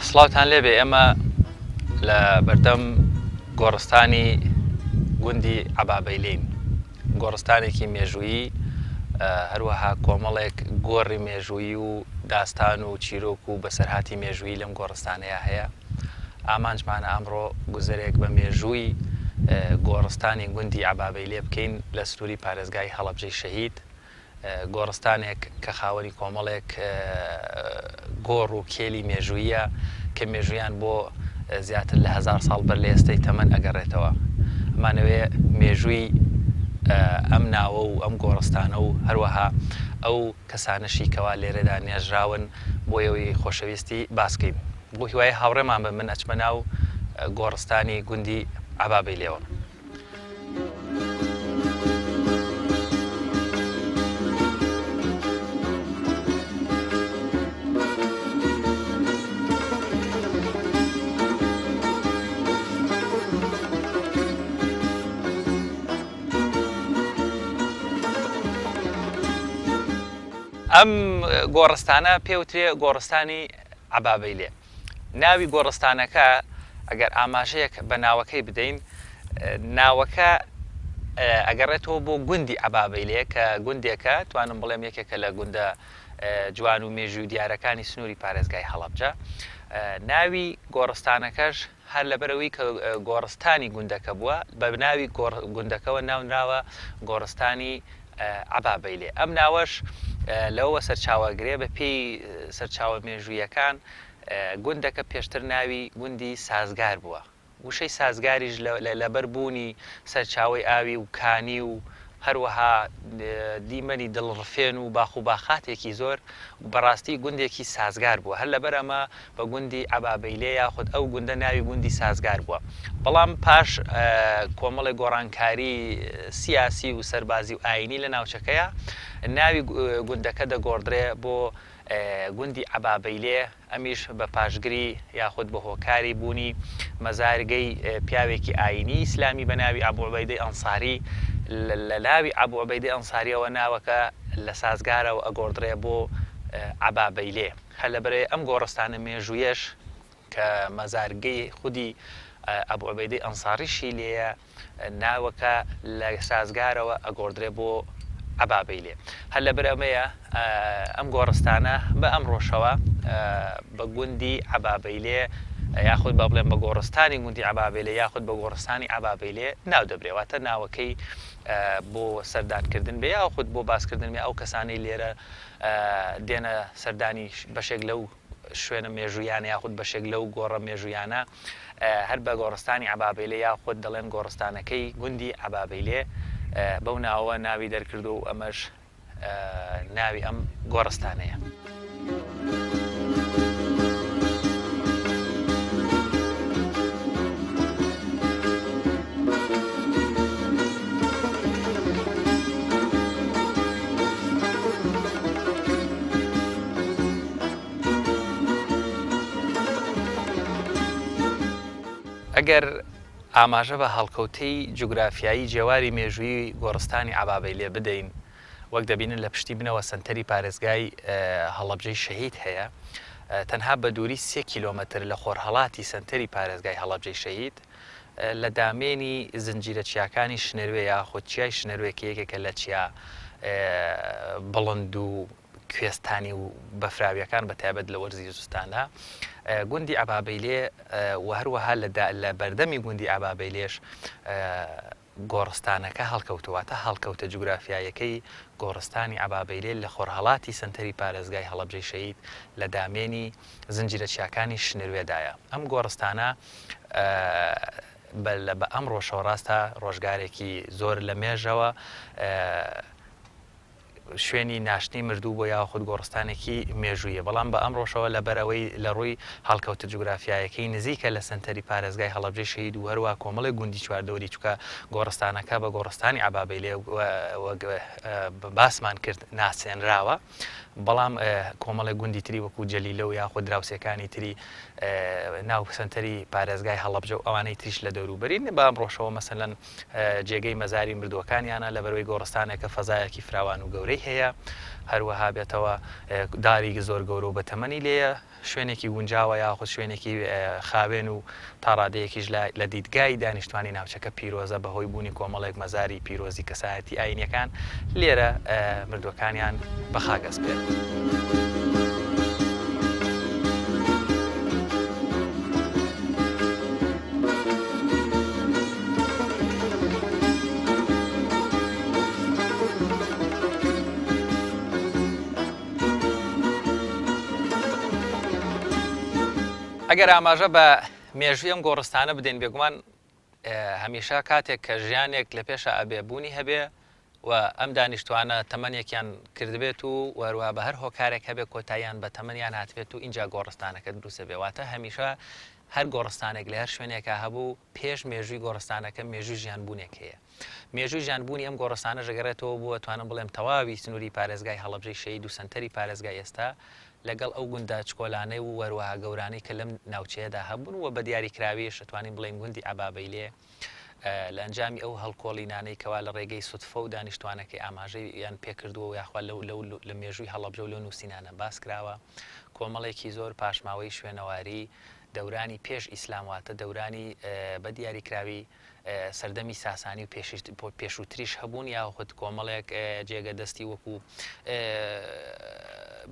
سڵاوتان لێبێ ئێمە لە بەردەم گۆڕستانی گوندی عەبابەیلەین، گۆڕستانێکی مێژوویی، هەروەها کۆمەڵێک گۆڕی مێژوویی و داستان و چیرۆک و بەسەرهاتی مێژوویی لەم گۆڕستانەیە هەیە. ئامانجمانە ئەمڕۆ گوزەرێک بە مێژووی گۆڕستانی گوندی عەبابەیلێ بکەین لە سنووری پارێزگای هەڵەبجەی شەهید، گۆڕستانێک کە خاوەنی کۆمەڵێک گۆڕ و کێلی مێژوویە کە مێژویان بۆ زیاتر لە 1000 ساڵ بەر لە ئێستەی تەمەن ئەگەڕێتەوە. ئەمانەوێ مێژووی ئەم ناوە و ئەم گۆڕستانە و هەروەها ئەو کەسانەشی کەوا لێرەدا نێژراون بۆیەوەی خۆشەویستی باسکەین. بۆ هیوای هاوڕێمان بە من ئەچمە ناو گۆڕستانی گوندی عەبابەیلێەوە. ئەم گۆڕستانە پێوترێ گۆڕستانی عەبابەیلێ. ناوی گۆڕستانەکە ئەگەر ئاماژەیەک بە ناوەکەی بدەین، ناوەکە ئەگەڕێتەوە بۆ گوندی عەبابەیلێ کە گوندێکە توانم بڵێم یەکێکە لە گوندە جوان و مێژووی دیارەکانی سنووری پارێزگای هەڵەبجە. ناوی گۆڕستانەکەش هەر لەبەرەوەی کە گۆڕستانی گوندەکە بووە بە ناوی گوندەکەەوە ناونراوە گۆڕستانی عەبابەیلێ. ئەم ناوەش لەوە سەرچاوەگرێ بە پێی سەرچاوە مێژوویەکان گوندەکە پێشتر ناوی گوندی سازگار بووە. وشەی سازگاریش لەبەر بوونی سەرچاوی ئاوی و کانی و هەروەها دیمەنی دڵڕفێن و باخ و باخاتێکی زۆر بەڕاستی گوندێکی سازگار بووە. هەر لەبەر ئەمە بە گوندی عەبابەیلێ یاخود ئەو گوندە ناوی گوندی سازگار بووە. بەڵام پاش کۆمەڵی گۆڕانکاری سیاسی و سەربازی و ئاینی لە ناوچەکەیە ناوی گوندەکە دەگۆڕدرێ بۆ گوندی عەبابەیلێ، ئەمیش بە پاشگری یاخود بە هۆکاری بوونی مەزارگەی پیاوێکی ئاینی ئیسلامی بە ناوی ئەبوو عوبەیدەی ئەنساری. لە ناوی ئەبوو عوبەیدەی ئەنساریەوە ناوەکە لە سازگارەوە ئەگۆڕدرێ بۆ عەبابەیلێ. هەر لەبەرێ ئەم گۆڕستانە مێژوویەش کە مەزارگەی خودی ئەبوو عوبەیدەی ئەنساریشی لێیە، ناوەکە لە سازگارەوە ئەگۆڕدرێ بۆ عەبابەیلێ. هەر لەبەر ئەمەیە ئەم گۆڕستانە بە ئەم ڕۆژەوە بە گوندی عەبابەیلێ یاخود با بڵێن بە گۆڕستانی گوندی عەبابەیلێ یاخود بە گۆڕستانی عەبابەیلێ ناو دەبرێواتە ناوەکەی بۆ سەردانکردن بێ یاخود بۆ باسکردن بێ ئەو کەسانەی لێرە دێنە سەردانی بەشێک لەو شوێنە مێژوویانە یاخود بەشێک لەو گۆڕە مێژوویانە هەر بە گۆڕستانی عەبابەیلێ یاخود دەڵێن گۆڕستانەکەی گوندی عەبابەیلێ بەو ناوە ناوی دەرکردو و ئەمەش ناوی ئەم گۆڕستانەیە. ئەگەر ئاماژە بە هەڵکەوتەی جوگرافیایی جێواری مێژووی گۆڕستانی عەبابەیلێ بدەین، وەک دەبینن لە پشتی بنەوە سنتەری پارێزگای هەڵەبجەی شەهید هەیە، تەنها بە دووری 3 کیلۆمەتر لە خۆرهەڵاتی سنتەری پارێزگای هەڵەبجەی شەهید لە دامێنی زنجیرە چیاکانی شنەروێ یاخود چیای شنەروێکی یەکێکە لە چیا بڵند و کوێستانی و بەفراویەکان بەتایبەت لە وەرزی زستاندا گوندی عەبابەیلێ و هەروەها لە بەردەمی گوندی عەبابەیلێش گۆڕستانەکە هەڵکەوتواتە هەڵکەوتە جوگرافیایەکەی گۆڕستانی عەبابەیلێ لە خۆرهەڵاتی سنتەری پارێزگای هەڵەبجەی شەهید لە دامێنی زنجیرە چیاکانی شنەروێدایە. ئەم گۆڕستانە بە ئەم ڕۆژەوە ڕاستە ڕۆژگارێکی زۆر لە مێژەوە شوێنی ناشتنی مردوو بۆ یاخود گۆڕستانێکی مێژوویە، بەڵام بە ئەم ڕۆژەوە لەبەرەوەی لە ڕووی هەڵکەوتە جوگرافیایەکەی نزیکە لە سنتەری پارێزگای هەڵەبجەی شەهید و هەروە کۆمەڵی گوندی چواردەوری چووکە گۆڕستانەکە بە گۆڕستانی عەبابەیلێ باسمان کرد ناسێنراوە، بەڵام کۆمەڵی گوندی تری وەکو جەلیلە و یاخود دراوسەکانی تری ناو سنتەری پارێزگای هەڵەبجە و ئەوانەی تریش لە دەوروبەرین بە ئەم ڕۆژەوە مەسەلەن جێگەی مەزاری مردووەکانیانە لەبەرەوەی گۆڕستانێکە فەزایەکی فراوان و گەورەی هەیە، هەروەها بێتەوە داری زۆر گەورە و بەتەمەنی لێیە شوێنێکی گونجاوە یاخود شوێنێکی خاوێن و تاڕادەیەکیش لە دیدگای دانیشتوانی ناوچەکە پیرۆزە بەهۆی بوونی کۆمەڵێک مەزاری پیرۆزی کەسایەتی ئاینیەکان لێرە مردوەکانیان بەخاگەز پێێت. ئەگەر ئاماژە بە مێژوی ئەم گۆڕستانە بدەین بێگومان هەمیشە کاتێک کە ژیانێک لە پێشە ئەبێبوونی هەبێ و ئەم دانیشتوانە تەمەنێکیان کردبێت و وەروە بە هەر هۆکارێک هەبێ کۆتاییان بە تەمەنیان هاتبێت و اینجا گۆڕستانەکە دروستە بێواتە هەمیشە هەر گۆڕستانێک لە هەر شوێنێکە هەبوو پێش مێژووی گۆڕستانەکە مێژووی ژیانبوونێک هەیە. مێژووی ژیانبوونی ئەم گۆڕستانە ژەگەڕێتەوە بووە توانم بڵێم تەواوی سنووری پارێزگای هەڵەبجەی شەید و سنتەری پارێزگای ئێستا لەگەڵ ئەو گوندە چکۆلانەی و وەروەها گەورانەی کە لەم ناوچەیەدا هەبوون و بە دیاریکراویش دەتوانین بڵێن گوندی عەبابەیلێ لە ئەنجامی ئەو هەڵکۆڵینانەی کەوا لە ڕێگەی سوتفە و دانیشتوانەکەی ئاماژەی یان پێکردووە یاخوا لە مێژووی هەڵەبجە و لەو نووسینانە باس کراوە کۆمەڵێکی زۆر پاشماوەی شوێنەواری دەورانی پێش ئیسلامواتە دەورانی بە دیاریکراوی سەردەمی ساسانی و پێشووتریش هەبوون یاخود کۆمەڵێک جێگە دەستی وەکو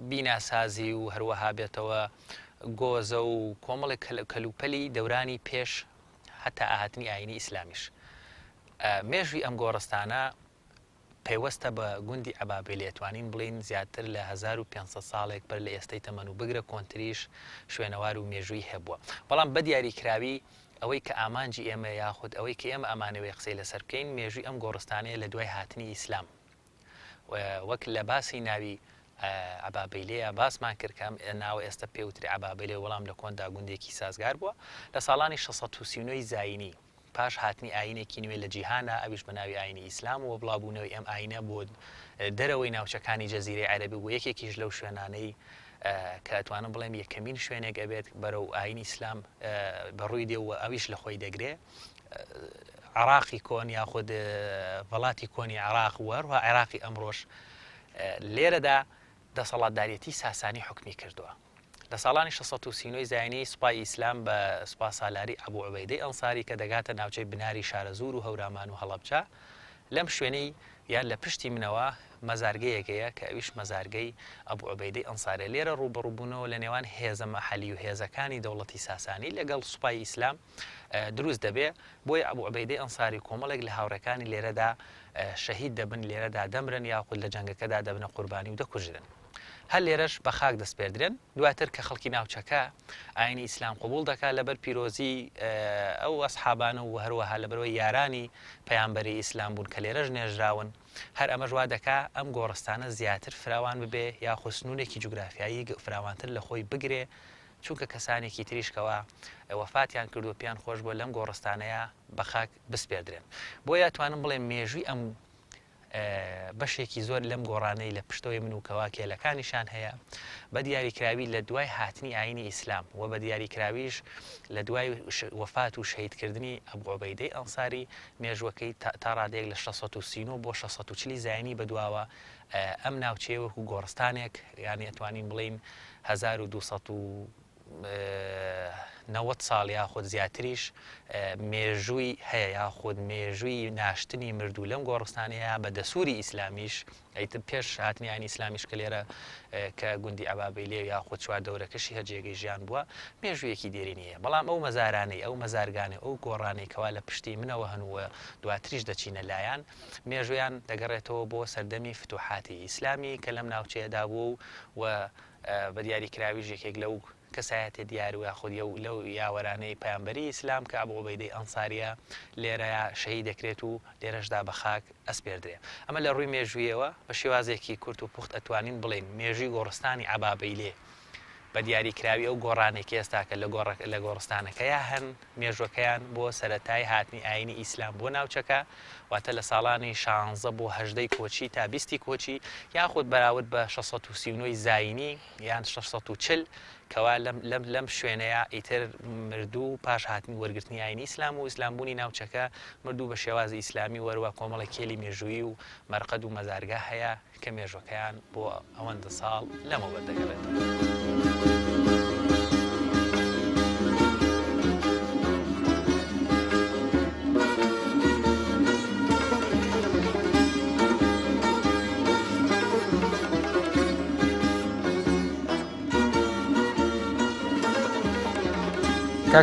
بیناسازی و هەروەها بێتەوە گۆزە و کۆمەڵێک کەلوپەلی دەورانی پێش هەتا ئاهاتنی ئاینی ئیسلامیش. مێژوی ئەم گۆڕستانە پەیوەستە بە گوندی عەبابەیلێ توانین بڵین زیاتر لە 1500 ساڵێک بەر لە ئێستەی تەمەن و بگرە کۆنتریش شوێنەوار و مێژووی هەبووە. بەڵام بە دیاریکراوی ئەوەی کە ئامانجی ئێمە یاخود ئەوەی کە ئێمە ئەمانەوەی قسەی لەسەر بکەین مێژووی ئەم گۆڕستانەیە لە دوای هاتنی ئیسلام وەک لە باسی ناوی عەبابەیلەیە باسمان کرد کە ناوە ئێستا پێوتری عەبابەیلێ وەڵام لە کۆندا گوندێکی سازگار بووە لە ساڵانی 639 زاینی پاش هاتنی ئاینێکی نوێ لە جیهانە ئەویش بە ناوی ئاینی ئیسلام و بڵاوبوونەوەی ئەم ئاینە بۆ دەرەوەی ناوچەکانی جەزیرەی عەرەبی و یەکێکیش لەو شوێنانەی کە ئەتوانم بڵێم یەکەمین شوێنێک ئەبێت بەرەو ئاینی ئیسلام بەڕووی دێوە ئەویش لە خۆی دەگرێ عێراقی کۆن یاخود وڵاتی کۆنی عێراق وەروە عێراقی ئەمڕۆژ لێرەدا دەسەڵاتدارێتی ساسانی حکمی کردووە. لە ساڵانی 639 زاینی سوپای ئیسلام بە سوپا سالاری ئەبوو عوبەیدەی ئەنساری کە دەگاتە ناوچەی بناری شارەزور و هەورامان و هەڵەبجە لەم شوێنەی یان لە پشتی منەوە مەزارگەیەکەیە کە ئەویش مەزارگەی ئەبوو عوبەیدەی ئەنسارە لێرە ڕوبەڕووبوونەوە لە نێوان هێزە مەحەلی و هێزەکانی دەوڵەتی ساسانی لەگەڵ سوپای ئیسلام دروست دەبێ بۆی ئەبوو عوبەیدەی ئەنساری کۆمەڵێک لە هاوڕەکانی لێرەدا شەهید دەبن لێرەدا دەمرن یاخود لە جەنگەکەدا دەبنە قوربانی و دەکوژرن. هەر لێرەش بە خاک دەستپێدرێن دواتر کە خەڵکی ناوچەکە ئاینی ئیسلام قبول دەکات لەبەر پیرۆزی ئەو ئەسحابانە و هەروەها لەبەرەوەی یارانی پەیامبەری ئیسلام بوون کە لێرەش نێژراون هەر ئەمەش وا دەکا ئەم گۆڕستانە زیاتر فراوان ببێ یا خستنونێکی جوگرافیایی فراوانتر لە خۆی بگرێ چونکە کەسانێکی تریشکەوە وەفاتیان کردو پیان خۆش بۆ لەم گۆڕستانەیە بە خاک بسپێدرێن بۆیە توانم بڵێم مێژووی ئەم بەشێکی زۆر لەم گۆڕانەی لە پشتەوەی من و کەوا کێلەکانیشان هەیە بە دیاریکراوی لە دوای هاتنی ئاینی ئیسلام و بە دیاریکراویش لە دوای وەفات و شەهیدکردنی ئەبوو عوبەیدەی ئەنساری مێژوەکەی تا ڕادێک لە 639 بۆ 640 زاینی بەدواوە ئەم ناوچەیە وەکو گۆڕستانێک یانی ئەتوانین بڵین 1290 ساڵ یاخود زیاتریش مێژووی هەیە یاخود مێژووی ناشتنی مردوو لەم گۆڕستانەیە بە دەسووری ئیسلامیش ئەیتر پێش هاتنی ئاینی ئیسلامیش کە لێرە کە گوندی عەبابەیلێ یاخود چواردەورەکەشی هەر جێگەی ژیان بووە مێژوویەکی دێرینیە بەڵام ئەو مەزارانەی ئەو مەزارگانەی ئەو گۆڕانەی کەوا لە پشتی منەوە هەنووە دواتریش دەچینە لایەن مێژویان دەگەڕێتەوە بۆ سەردەمی فتوحاتی ئیسلامی کە لەم ناوچەیەدا بوو و بە دیاریکراویش یەکێک لەو کەسایەتی دیار و یاخود لەو یاوەرانەی پەیامبەری ئیسلام کە ئەبوو عوبەیدەی ئەنساریە لێرەیە شەهید دەکرێت و لێرەشدا بە خاک ئەسپێردرێ ئەمە لە ڕووی مێژوویەوە بە شێوازێکی کورت و پوخت ئەتوانین بڵێن مێژووی گۆڕستانی عەبابەیلێ بە دیاریکراوی ئەو گۆڕانێکی ئێستا کە لە گۆڕستانەکەیە هەن مێژوەکەیان بۆ سەرەتای هاتنی ئاینی ئیسلام بۆ ناوچەکە واتە لە ساڵانی 16 بۆ 18 کۆچی تا 20 کۆچی یاخود بەراورد بە 639 زاینی یان 640 کەوا لەم شوێنەیە ئیتر مردوو پاش هاتنی وەرگرتنی ئاینی ئیسلام و ئیسلامبوونی ناوچەکە مردوو بە شێوازی ئیسلامی وەروە کۆمەڵی کێلی مێژووی و مەرقەد و مەزارگا هەیە کە مێژوەکەیان بۆ ئەوەندە ساڵ لەمەوە بەردەگەڕێتەوە.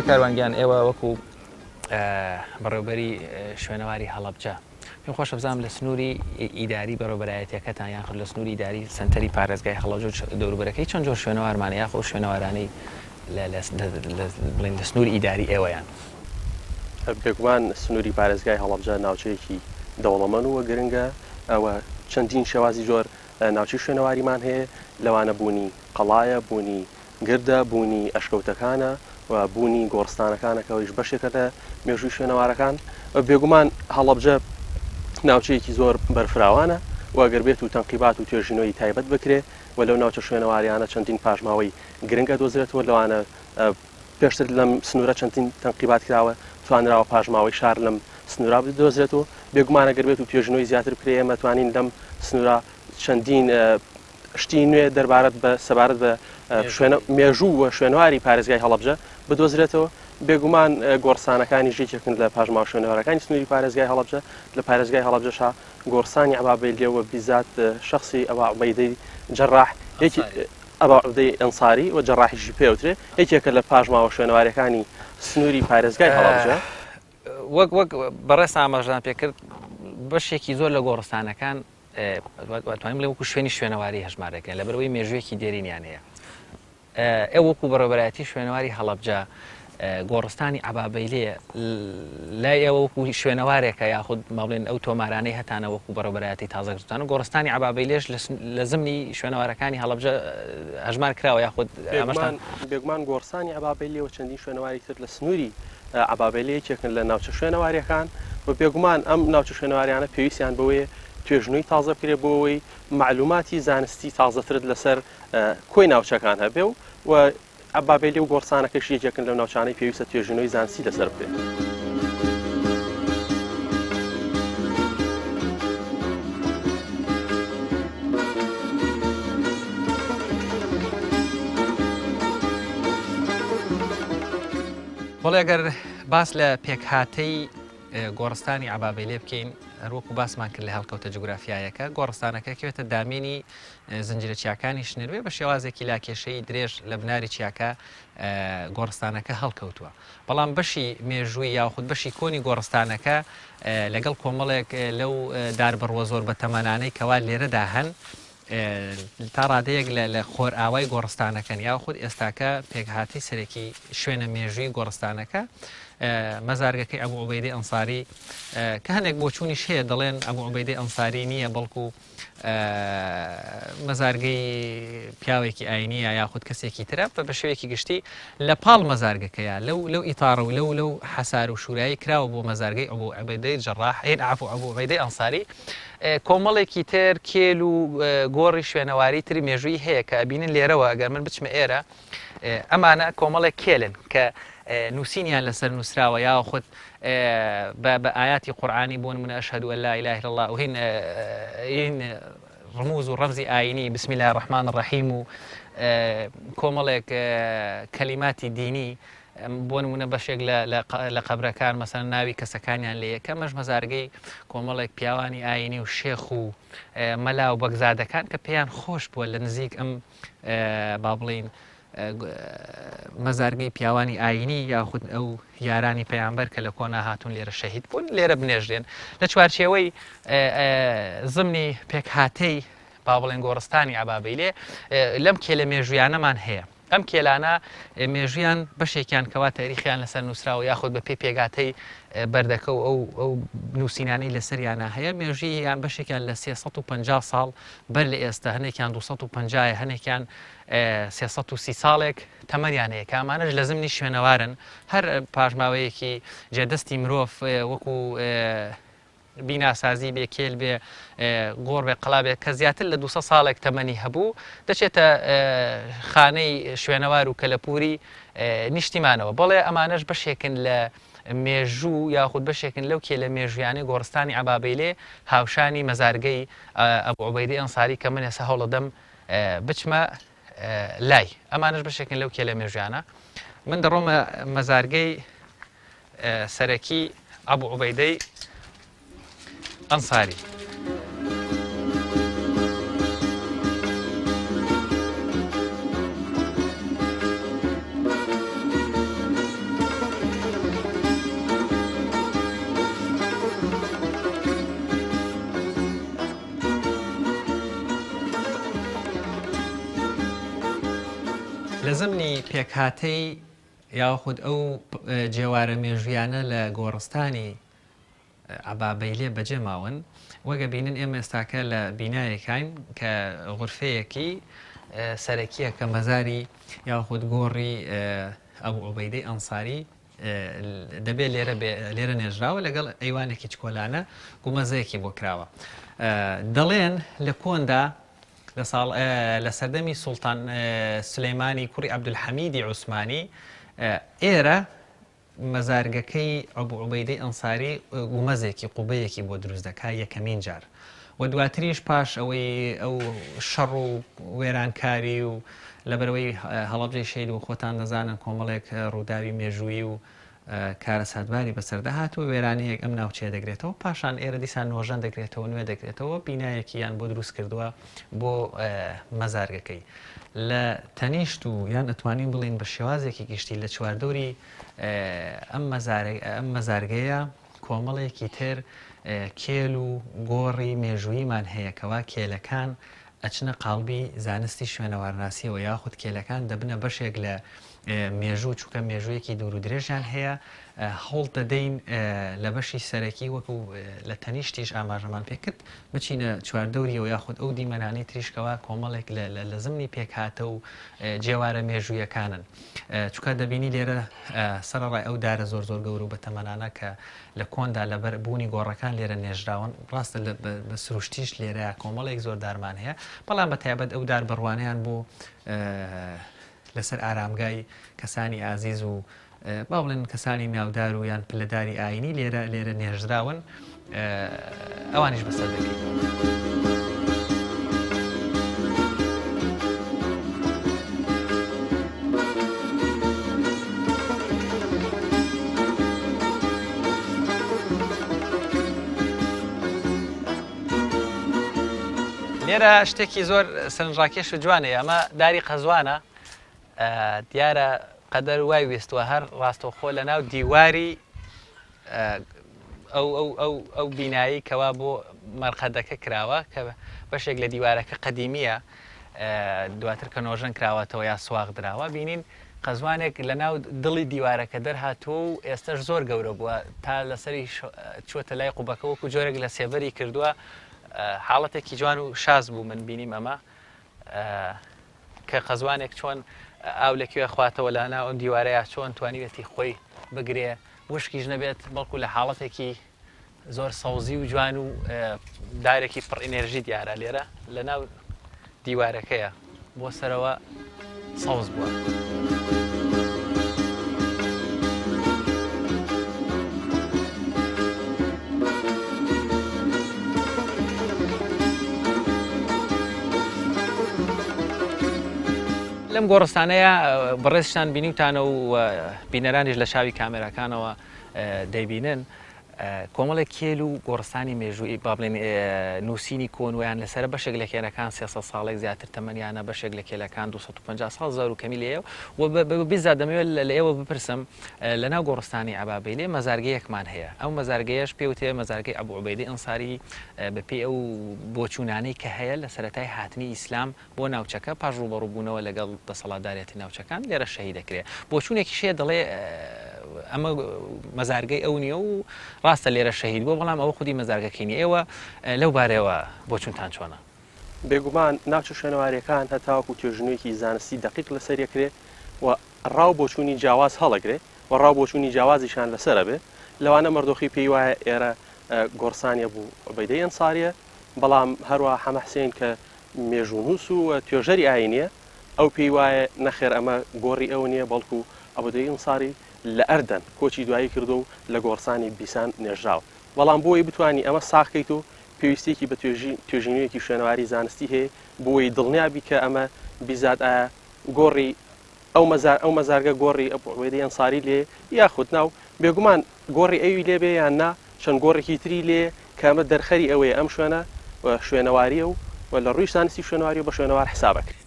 کاروانگیان ئێوە وەکو بەڕێوەبەری شوێنەواری هەڵەبجە پێم خۆشە بزانم لە سنووری ئیداری بەڕێوەبەرایەتیەکەتان یاخود لە سنووری ئیداری سنتەری پارێزگای هەڵەبجە و دەوروبەرەکەی چەند جۆر شوێنەوارمانە یاخۆ شوێنەوارانەی بڵێن لە سنووری ئیداری ئێوەیان. بێگومان سنووری پارێزگای هەڵەبجە ناوچەیەکی دەوڵەمەند و گرنگە ئەوە چەندین شێوازی جۆر ناوچەی شوێنەواریمان هەیە لەوانە بوونی قەڵایە بوونی گردە بوونی ئەشکەوتەکانە و بوونی گۆڕستانەکانەکەەوەیش بەشێکە لە مێژووی شوێنەوارەکان بێگومان هەڵەبجە ناوچەیەکی زۆر بەرفراوانە و ئەگەر بێت و تەنقیبات و توێژینەوەی تایبەت بکرێ و لەو ناوچە شوێنەواریانە چەندین پاژماوەی گرنگە دۆزرێتەوە لەوانە پێشتر لەم سنوورە چەندین تەنقیبات کراوە توانراوە پاژماوەی شار لەم سنوورا دۆزرێتەوە بێگومانە گەر بێت و توێژنەوەی زیاتر بکرێ ئێمە توانین لەم سنوورا چەندین شتی نوێ دەربارەت بە سەبارەت بە مێژوو و شوێنەواری پارێزگای هەڵەبجە بدۆزرێتەوە بێگومان گۆڕسانەکانی ژێکێکن لە پاژماو شوێنەوارەکانی سنووری پارێزگای هەڵەبجە لە پارێزگای هەڵەبجەشا گۆڕسانی عەبابەیلیەوە بیزات شخصی ئەوا عوبەیدەی جەڕاح یەکی ئەبا عوبەیدەی ئەنساری و جەڕاحیشی پێوترێ یەکێکە لە پاژماوە شوێنەوارەکانی سنووری پارێزگای هەڵەبجە وەک بەڕێز ئاماژدان پێکرد بەشێکی زۆر لە گۆڕستانەکان توانین بڵێ وەکو شوێنی شوێنەواری هەژمارەکەن لەبەرەوەی مێژوویەکی دێرینیان هەیە. ئێوە وەکو بەڕێوەبەرایەتی شوێنەواری هەڵەبجە گۆڕستانی عەبابەیلێ لای ئێوە وەکو شوێنەوارێکە یاخود مەڵێن ئەو تۆمارانەی هەتانە وەکو بەڕێوەبەرایەتی تازەگرتوان و گۆڕستانی عەبابەیلێش لە زمنی شوێنەوارەکانی هەڵەبجە هەژمار کراوە یاخود بێگومان گۆڕستانی عەبابەیلێەوە چەندین شوێنەواری تر لە سنووری عەبابەیلەیەکێکن لە ناوچە شوێنەواریەکان و بێگومان ئەم ناوچە شوێنەواریانە پێویستیان بەوەیە توێژنەوەی تازە بکرێ بۆەوەی معلوماتی زانستی تازەترت لەسەر کۆی ناوچەکان هەبێ و عەبابەیلێ و گۆڕسانەکەش یەکێکن لەو ناوچانەی پێویستە توێژنەوەی زانستی لەسەر بکرێت. بەڵێ ئەگەر باس لە پێکهاتەی گۆڕستانی عەبابەیلێ بکەین هەروەکو باسمان کرد لە هەڵکەوتە جوگرافیایەکە گۆڕستانەکە کەوێتە دامێنی زنجیرە چیاکانی شنەروێ بە شێوازێکی لاکێشەی درێژ لە بناری چیاکە گۆڕستانەکە هەڵکەوتووە بەڵام بەشی مێژووی یاخود بەشی کۆنی گۆڕستانەکە لەگەڵ کۆمەڵێک لەو داربڕوە زۆر بە تەمەنانەی کەوا لێرەدا هەن تا ڕادەیەک لە خۆر ئاوای گۆڕستانەکەن یاخود ئێستاکە پێکهاتی سەرەکی شوێنە مێژووی گۆڕستانەکە مەزارگەکەی ئەبوو عوبەیدەی ئەنساری کە هەندێک بۆچوونیش هەیە دەڵێن ئەبوو عوبەیدەی ئەنساری نییە بەڵکو مەزارگەی پیاوێکی ئاینیە یاخود کەسێکی ترە بە شێوەیەکی گشتی لە پاڵ مەزارگەکەیە لەو ئیتاڕە و لەو حەسار و شورایی کراوە بۆ مەزارگەی ئەبوو عوبەیدەی جەڕاح عەفو ئەبوو عوبەیدەی ئەنساری کۆمەڵێکی تر کێل و گۆڕی شوێنەواری تری مێژووی هەیە کە ئەبینن لێرەوە ئەگەر من بچمە ئێرە ئەمانە کۆمەڵێک کێلن کە نووسینیان لەسەر نووسراوە یاخود بە ئاياتی قورئانی بۆن من ئەشهد أن لا إله إلا الله و هین ڕموز و ڕەمزی ئاینی بسم الله الرحمن الرحیم و کۆمەڵێک کەلیماتی دینی بۆ نمونە بەشێک لە قەبرەکان مەسەن ناوی کەسەکانیان لێ یەکەمەش مەزارگەی کۆمەڵێک پیاوانی ئاینی و شێخ و مەلا و بەگزادەکان کە پێیان خۆش بووە لە نزیک ئەم با بڵین مەزارگەی پیاوانی ئاینی یاخود ئەو یارانی پەیامبەر کە لە کۆنا هاتوون لێرە شەهید بوون لێرە بنێژرێن لە چوارچێوەی زمنی پێکهاتەی با بڵێن گۆڕستانی عەبابەیلێ لەم کێلە مێژویانەمان هەیە ئەم کێلانە مێژویان بەشێکیان کەوا تاریخیان لەسەر نووسراوە یاخود بە پێی پێگاتەی بەردەکە و ئەو نووسینانەی لەسەریانە هەیە مێژویان بەشێکیان لە 350 ساڵ بەر لە ئێستا هەنێکیان 250 هەنێکیان 330 ساڵێک تەمەریان هەیە کە ئەمانەش لە زمنی شوێنەوارن هەر پاژماوەیەکی جێدەستی مرۆڤ وەکو بیناسازی بێ کێل بێ گۆڕ بێ قەڵابێ کە زیاتر لە 200 ساڵێک تەمەنی هەبوو دەچێتە خانەی شوێنەوار و کەلەپوری نیشتیمانەوە بەڵێ ئەمانەش بەشێکن لە مێژوو یاخود بەشێکن لەو کێلە مێژویانەی گۆڕستانی عەبابەیلێ هاوشانی مەزارگەی ئەبوو عوبەیدەی ئەنساری کە من ئێستا هەوڵەدەم بچمە لای ئەمانش بەشێکن لەو کێلە مێژویانە من دەڕۆمە مەزارگەی سەرەکی ئەبوو عوبەیدەی ئەنساری زمنی پێکهاتەی یاخود ئەو جێوارە مێژویانە لە گۆڕستانی عەبابەیلێ بەجێماون وەگە بینن ئێمە ئێستاکە لە بینایەکین کە غورفەیەکی سەرەکیە کە مەزاری یاخود گۆڕی ئەبوو عوبەیدەی ئەنساری دەبێت لێرە نێژراوە لەگەڵ ئەیوانێکی چکۆلانە گومەزەیەکی بۆ کراوە. دەڵێن لە کۆندا لە سەردەمی سوڵتان سلەیمانی کوڕی عەبدولحەمیدی عوسمانی ئێرە مەزارگەکەی ئەبوو عوبەیدەی ئەنساری گومەزێکی قوبەیەکی بۆ دروست دەکا یەکەمین جار و دواتریش پاش ئەوەی ئەو شەڕ و وێرانکاری و لەبەرەوەی هەڵەبجەی شەید و خۆتان دەزانن کۆمەڵێک ڕووداوی مێژووی و کارە ساتباری بەسەردەهاتوە وێرانەیەک ئەم ناوچەیە دەگرێتەوە پاشان ئێرە دیسان نۆژەن دەگرێتەوە نوێ دەگرێتەوە بینایەکی یان بۆ دروست کردووە بۆ مەزارگەکەی لە تەنیشت و یان ئەتوانین بڵین بە شێوازێکی گشتی لە چواردەوری ئەم مەزارگەیە کۆمەڵێکی تر کێل و گۆڕی مێژوویمان هەیەکەوە کێلەکان ئەچنە قاڵبی زانستی شوێنەوارناسیەوە یاخود کێلەکان دەبنە بەشێک لە مێژوو چووکە مێژوویەکی دوور و درێژیان هەیە هەوڵ دەدەین لە بەشی سەرەکی وەکو لە تەنیشتیش ئاماژەمان پێکرد بچینە چواردەوریەوە یاخود ئەو دیمەنانەی تریشکەوە کۆمەڵێک لە زمنی پێکهاتە و جێوارە مێژوویەکانن چووکە دەبینی لێرە سەرڕای ئەو دارە زۆر گەور و بەتەمەنانە کە لە کۆندا لەبەر بوونی گۆڕەکان لێرە نێژراون ڕاستە بە سروشتیش لێرە کۆمەڵێک زۆر دارمان هەیە بەڵام بە تایبەت ئەو دار بڕوانیان بۆ لەسەر ئارامگای کەسانی ئازیز و با بڵێن کەسانی ناودار و یان پلەداری ئاینی لێرە نێژراون ئەوانیش بەسەر دەکەیت. لێرە شتێکی زۆر سەرنجڕاکێش و جوانەیە ئەمە داری قەزوانە دیارە قەدەر وای وێستوە هەر ڕاستەوخۆ لە ناو دیواری ئەو بینایی کەوا بۆ مەرخەدەکە کراوە کە بەشێک لە دیوارەکە قەدیمیە دواتر کە نۆژەن کراوەتەوە یا سواغ دراوە بینین قەزوانێک لە ناو دڵی دیوارەکە دەرهاتووە و ئێستش زۆر گەورە بووە تا لەسەری چووەتە لای قوبەکە وەکو جۆرێک لە سێبەری کردووە حاڵەتێکی جوان و شاز بوو من بینیم ئەمە کە قەزوانێک چۆن ئاو لەکوێ خواتەوە لە ناو ئەم دیوارەیە چۆن توانیوێتی خۆی بگرێ وشکیش نەبێت بەڵکو لە حاڵەتێکی زۆر سەوزی و جوان و دارێکی پڕ ئێنێرژی دیارە لێرە لە ناو دیوارەکەیە بۆ سەرەوە سەوز بووە. لەم گۆڕستانەیە بەڕێزشتان بینیوتانە و بینەرانیش لە چاوی کامێراکانەوە دەیبینن کۆمەڵێک کێل و گۆڕستانی مێژووی با بڵێن نووسینی کۆنویان لەسەر بەشێک لە کێلەکان 300 ساڵێک زیاتر تەمەنیانە بەشێک لە کێلەکان 250 ساڵ زار و کەمی لێیە و بیزا دەمەوێت لە ئێوە بپرسم لە ناو گۆڕستانی عەبابەیلێ مەزارگەیەکمان هەیە ئەو مەزارگەیەش پێوتێ مەزارگەی ئەبوو عوبەیدەی ئەنساری بەپێی ئەو بۆچوونانەی کە هەیە لە سەرەتای هاتنی ئیسلام بۆ ناوچەکە پاش ڕوبەڕووبوونەوە لەگەڵ دەسەڵاتدارێتی ناوچەکان لێرە شەهید دەکرێت بۆچوونێکی شێ دەڵێ ئەمە مەزارگەی ئەو نییە و ڕاستە لێرە شەهید بۆ بەڵام ئەوە خودی مەزارگەکەینی ئێوە لەو بارەوە بۆچوونتان چۆنە؟ بێگومان ناوچە شوێنەوارەکان هەتاوەکو توێژنەوەیکی زانستی دقیق لەسەرەکرێ و ڕاو بۆچوونی جیاواز هەڵەگرێ و ڕاو بۆچوونی جیاوازیشان لەسەرە بێ لەوانە مەردۆخی پێی وایە ئێرە گۆڕسانیە بوو عوبەیدەی ئەنساریە بەڵام هەروە حەمە حوسێن کە مێژوونووس و توێژەری ئاینیە ئەو پێی وایە نەخێر ئەمە گۆڕی ئەو نییە بەڵکو عوبەیدەی ئەنساری لە ئەردەن کۆچی دوایی کردو و لە گۆڕسانی بیسان نێژراوە بەڵام بۆی بتانی ئەمە ساخکەیت و پێویستێکی بە توێژینەوەیەکی شوێنەواری زانستی هەیە بۆی دڵنیابی کە ئەمە بیزات ئایا گۆڕی ئەو مەزارگە گۆڕی عوبەیدەی ئەنساری لێ یاخود ناو بێگومان گۆڕی ئەوی لێبێ یان نا چەند گۆڕێکی تری لێ کە ئەمە دەرخەری ئەوەیە ئەم شوێنەواریە و لە ڕووی زانستی شوێنەواری و بە شوێنەوار حسابەکرێت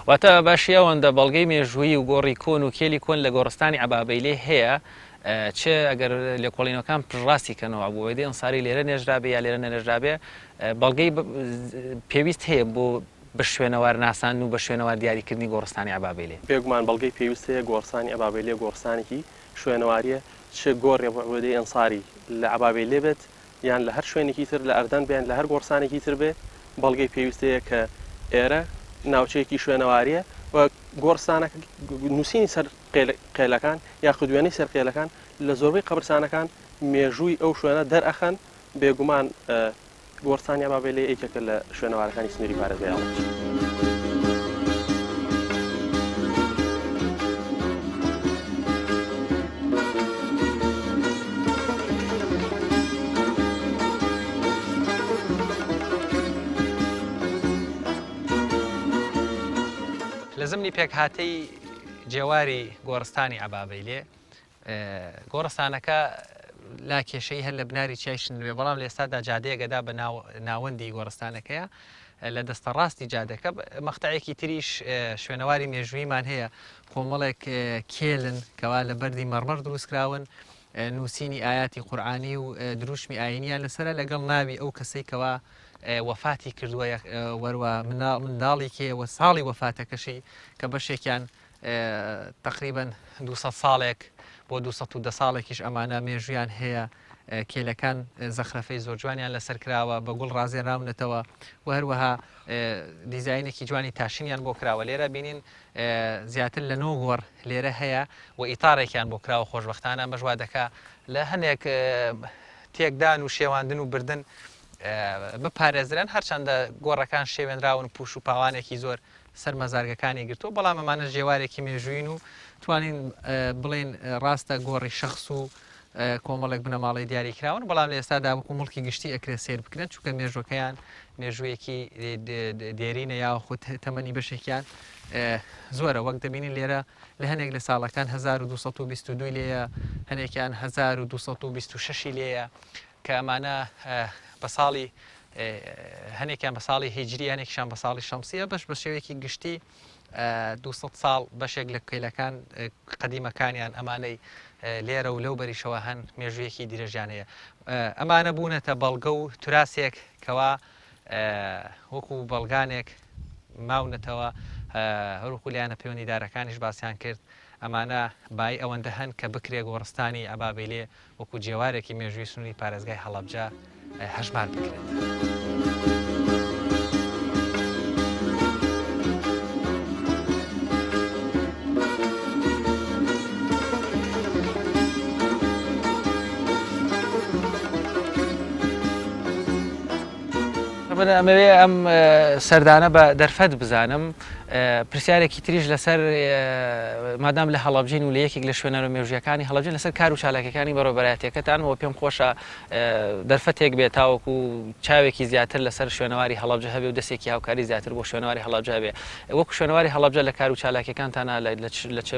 واتە باشی ئەوەندە بەڵگەی مێژووی و گۆڕی کۆن و کێلی کۆن لە گۆڕستانی عەبابەیلێ هەیە چه ئەگەر لێکۆڵینەکان پڕاستی کەنەوە عوبەیدەی ئەنساری لێرە نێژرابێ یا لێرە نەنێژرابێ بەڵگەی پێویست هەیە بۆ بە شوێنەوار ناسان و بە شوێنەوار دیاریکردنی گۆڕستانی عەبابێلێ. بێگومان بەڵگەی پێویستەیە گۆڕستانی عەبابێلێ گۆڕستانێکی شوێنەواریە چ گۆڕی ڕێبەدەی ئەنساری لە عەبابێلێ بێت یان لە هەر شوێنێکی تر لە ئەردەن بیان لە هەر گۆڕستانێکی تر بێ بەڵگەی پێویستەیە کە ئێرە ناوچەیەکی شوێنەواریە و گۆڕستانەکە نووسینی سەر قێلەکان یاخود وێنەی سەر قێلەکان لە زۆربەی قەبرستانەکان مێژووی ئەو شوێنە دەرئەخەن بێگومان گۆڕستانی عەبابێلێ یەکێکە لە شوێنەوارەکانی سنووری پارێزگای هەڵەبجە. لە زمانی پێکهاتەی جێواری گۆڕستانی عەبابێلێ گۆڕستانەکە لا کێشەی هەر لە بناری چیایشن بێ بەڵام لە ئێستادا جادەیەکەدا بە ناوەندی گۆڕستانەکەیە لە دەستە ڕاستی جادەکە مەقتەعێکی تریش شوێنەواری مێژوویمان هەیە کۆمەڵێک کێلن کەوا لە بەردی مەڕمەڕ دروستکراون نووسینی ئاياتی قورئانی و دروشمی ئاینیان لەسرە لەگەڵ ناوی ئەو کەسەی کەوا وەفاتی کردووە وەروە منداڵی کێوە ساڵی وەفاتەکەشی کە بەشێکیان تقریبا 200 ساڵێک بۆ 210 ساڵێکیش ئەمانە مێژویان هەیە کێلەکان زەخرەفەی زۆر جوانیان لەسەر کراوە بە گوڵ ڕازێنراونەتەوە و هەروەها دیزاینێکی جوانی تاشینیان بۆ کراوە لێرە بینین زیاتر لە 9 گۆڕ لێرە هەیە و ئیتارێکیان بۆ کراوە خۆشبەختانە بەژوا دەکا لە هەنێک تێکدان و شێواندن و بردن بپارێزران هەرچەندە گۆڕەکان شێوێنراون پوش و پاوانێکی زۆر سەر مەزارگەکانی گرتووە بەڵام ئەمانە ژێوارێکی مێژوین و توانین بڵێن ڕاستە گۆڕی شەخص و کۆمەڵێک بنەماڵی دیاریکراون بەڵام لە ئێستادا وەکو مڵکی گشتی ئەکرێ سێر بکرێن چونکە مێژوەکەیان مێژوویەکی دێرینە یاخود تەمەنی بەشێکیان زۆرە وەک دەبینین لێرە لە هەنێک لە ساڵەکان 1222 لێیە هەنێکیان 1226 لێیە کە ئەمانە بە ساڵی هەنێکیان بە ساڵی هیجری هەنێکیشان بە ساڵی شەمسیە بەش بە شێوەیەکی گشتی 200 ساڵ بەشێک لە کەیلەکان قەدیمەکانیان ئەمانەی لێرە و لەو بەریشەوە هەن مێژوویەکی دیرەژیان هەیە ئەمانە بوونەتە بەڵگە و توراسێک کەوا وەکو بەڵگانێک ماونەتەوە هەروکو لایەنە پەیوەندیدارەکانیش باسییان کرد ئەمانە بای ئەوەندە هەن کە بکرێ گۆڕستانی عەبابێلێ وەکو جێوارێکی مێژووی سنووری پارێزگای هەڵەبجە هەژمار بکرێت. ئەمەوێ ئەم سەردانە بە دەرفەت بزانم پرسیارێکی تریش لەسەر مادام لە هەڵەبجین و لە یەکێک لە شوێنەرە مێژویەکانی هەڵەبجین لەسەر کار و چالاکیەکانی بەڕێوەبەرایەتیەکەتان و پێم خۆشە دەرفەتێک بێت تاوەکو چاوێکی زیاتر لەسەر شوێنەواری هەڵەبجە هەبێ و دەستێکی هاوکاری زیاتر بۆ شوێنەواری هەڵەبجە هەبێ وەکو شوێنەواری هەڵەبجە لە کار و چالاکیەکانتانە لە چ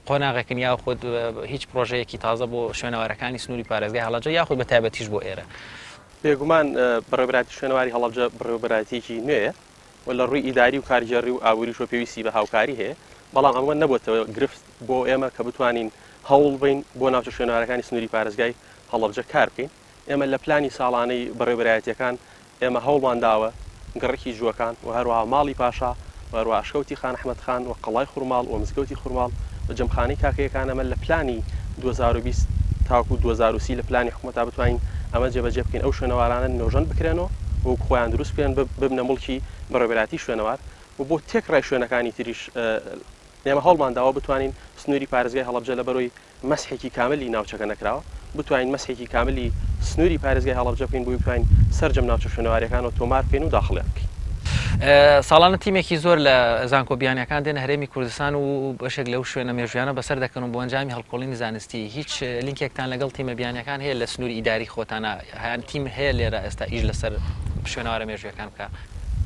قۆناغێکن یاخود هیچ پرۆژەیەکی تازە بۆ شوێنەوارەکانی سنووری پارێزگای هەڵەبجە یاخود بە تایبەتیش بۆ ئێرە بێگومان بەڕێوەبەراتی شوێنەواری هەڵەبجە بەڕێوەبەراتێکی نوێیە و لە ڕووی ئیداری و کارگەڕی و ئاوریش و پێویستی بە هاوکاری هەیە بەڵام ئەمە نەبووەتەوە گرفت بۆ ئێمە کە بتوانین هەوڵ بین بۆ ناوچە شوێنەوارەکانی سنووری پارێزگای هەڵەبجە کار بکەین ئێمە لە پلانی ساڵانەی بەڕێوەبەرایەتیەکان ئێمە هەوڵمان داوە گەڕێکی جووەکان و هەروەها ماڵی پاشا و هەروەها ئاشکەوتی خان ئەحمەد خان و قەڵای خوڕماڵ و مزگەوتی خوڕماڵ و جەمخانەی کاکەیەکان ئەمە لە پلانی 2020 تاکو 2030 لە پلانی حکوومەتتا بتوانین ئەمە جێبەجێ بکەین ئەو شوێنەوارانە نۆژەن بکرێنەوە و خۆیان دروست بکەن ببنە مڵکی بەڕێوەبەراتی شوێنەوار و بۆ تێکڕای شوێنەکانی تریش ئێمە هەوڵمان داوە بتوانین سنووری پارێزگای هەڵەبجە لە بەرەوەی مەسحێکی کاملی ناوچەکە نەکراوە بتوانین مەسحێکی کاملی سنووری پارێزگای هەڵەبجە بکەین بۆ بتوانین سەرجەم ناوچە شوێنەوارەکانەوە تۆمار بکەین و داخڵیان بکەین. ساڵانە تیمێکی زۆر لە زانکۆبیانەکان دێنە هەرێمی کوردستان و بەشێک لەو شوێنە مێژویانە بەسەر دەکەن و بۆ ئەنجامی هەڵکۆڵینی زانستی هیچ لینکێکتان لەگەڵ تیمە بیانیەکان هەیە لە سنووری ئیداری خۆتانە هەیان تیم هەیە لێرە ئێستا ئیش لەسەر شوێنەوارە مێژویەکان بکە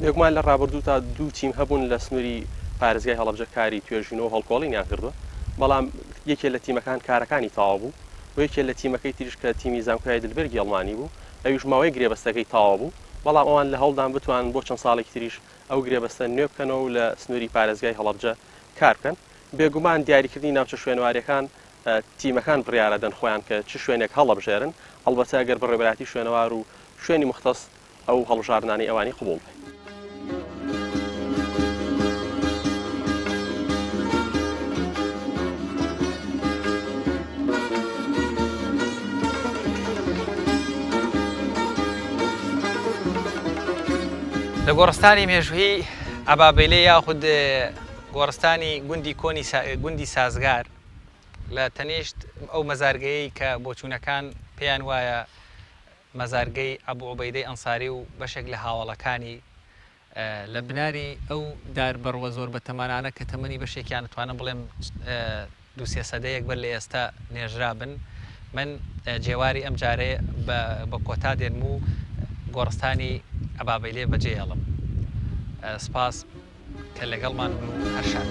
یەکمان لە ڕابردوو تا 2 تیم هەبوون لە سنووری پارێزگای هەڵەبجە کاری توێژینەوە هەڵکۆڵینیان کردووە بەڵام یەکێ لە تیمەکان کارەکانی تەواو بوو و یەکێ لە تیمەکەی تریش کە تیمی زانکۆی دلبەرگی ئەڵمانی بوو ئەویش ماوەی گرێبەستەکەی تەواو بوو بەڵام ئەوان لە هەوڵدان بتوان بۆ چەند ساڵێکی تریش ئەو گرێبەستە نوێ بکەنەوە و لە سنووری پارێزگای هەڵەبجە کار بکەن بێگومان دیاریکردنی ناوچە شوێنەوارەکان تیمەکان بڕیارە دەن خۆیان کە چ شوێنێک هەڵەبژێرن هەڵبەتە ئەگەر بەڕێوەبەراتی شوێنەوار و شوێنی مختص ئەو هەڵبژاردنانی ئەوانی قبوڵ بێت. لە گۆڕستانی مێژووی ئەبابەیلێ یاخود گۆڕستانی گوندی سازگار لە تەنیشت ئەو مەزارگەیەی کە بۆچوونەکان پێیان وایە مەزارگەی ئەبوو عوبەیدەی ئەنساری و بەشێک لە هاوڵەکانی لە بناری ئەو دار بەڕوە زۆر بە تەمانانە کە تەمەنی بەشێکیان دەتوانم بڵێم دووسێ سەدەیەک بەر لە ئێستا نێژرا بن من جێواری ئەم جارێ بە کۆتا دێنم و گۆڕستانی ئەبابەیلێ بەجێ هێڵم سپاس کە لەگەڵمان بوون هەر شاد